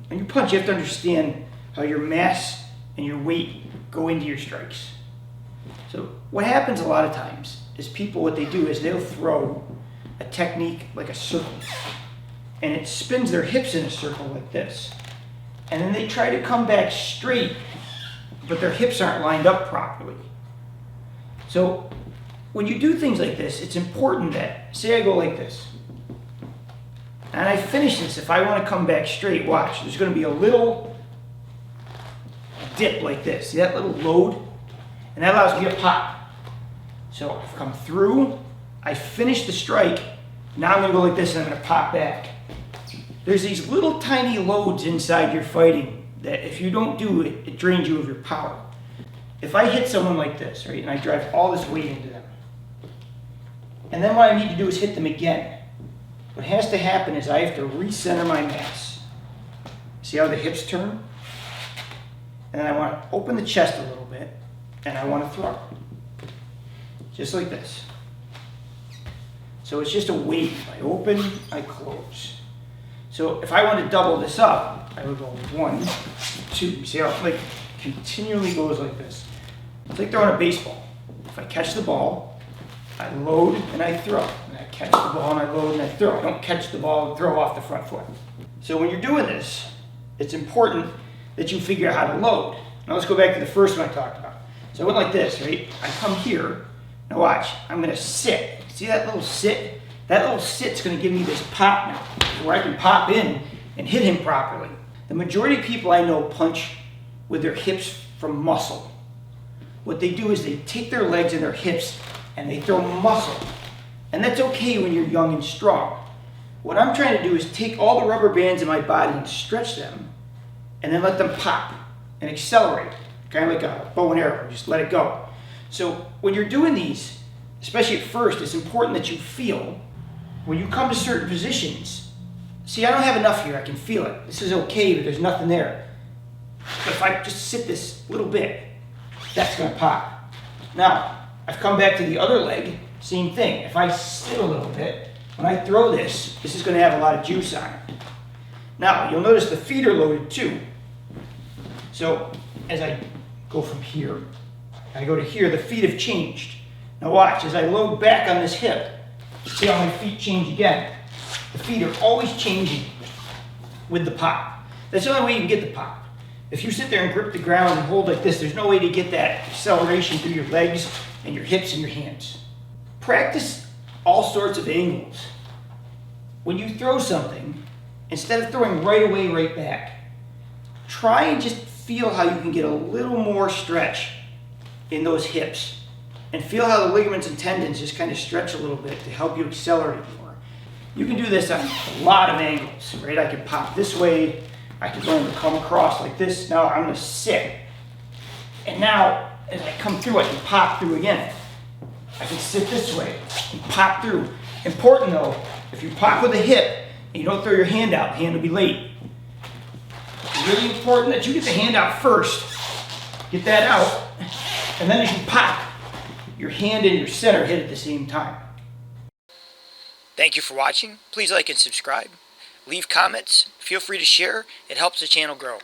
when you punch, you have to understand how your mass and your weight go into your strikes. So what happens a lot of times is people, what they do is they'll throw a technique like a circle, and it spins their hips in a circle like this. And then they try to come back straight, but their hips aren't lined up properly. So when you do things like this, it's important that, say I go like this, and I finish this, if I want to come back straight, watch, there's going to be a little dip like this. See that little load? And that allows me to pop. So I've come through, I finish the strike, now I'm going to go like this and I'm going to pop back. There's these little tiny loads inside your fighting that if you don't do it, it drains you of your power. If I hit someone like this, right, and I drive all this weight into them, and then what I need to do is hit them again, what has to happen is I have to recenter my mass. See how the hips turn? And then I want to open the chest a little bit, and I want to throw. Just like this. So it's just a wave. I open, I close. So if I want to double this up, I would go 1, 2. See how it like continually goes like this? It's like throwing a baseball. If I catch the ball, I load and I throw. And I catch the ball and I load and I throw. I don't catch the ball and throw off the front foot. So when you're doing this, it's important that you figure out how to load. Now let's go back to the first one I talked about. So I went like this, right? I come here. Now watch. I'm going to sit. See that little sit? That little sit's going to give me this pop now, where I can pop in and hit him properly. The majority of people I know punch with their hips from muscle. What they do is they take their legs and their hips and they throw muscle. And that's okay when you're young and strong. What I'm trying to do is take all the rubber bands in my body and stretch them and then let them pop and accelerate. Kind of like a bow and arrow, just let it go. So when you're doing these, especially at first, it's important that you feel when you come to certain positions. See, I don't have enough here, I can feel it. This is okay, but there's nothing there. But if I just sit this little bit, that's gonna pop. Now, I've come back to the other leg, same thing. If I sit a little bit, when I throw this, this is gonna have a lot of juice on it. Now, you'll notice the feet are loaded too. So, as I go from here, I go to here, the feet have changed. Now watch, as I load back on this hip, see how my feet change again. The feet are always changing with the pop. That's the only way you can get the pop. If you sit there and grip the ground and hold like this, there's no way to get that acceleration through your legs and your hips and your hands. Practice all sorts of angles. When you throw something, instead of throwing right away, right back, try and just feel how you can get a little more stretch in those hips. And feel how the ligaments and tendons just kind of stretch a little bit to help you accelerate more. You can do this on a lot of angles, right? I could pop this way, I could learn to come across like this. Now I'm going to sit. And now, as I come through, I can pop through again. I can sit this way and pop through. Important though, if you pop with a hip and you don't throw your hand out, the hand will be late. It's really important that you get the hand out first. Get that out. And then as you pop, your hand and your center hit at the same time. Thank you for watching. Please like and subscribe. Leave comments. Feel free to share. It helps the channel grow.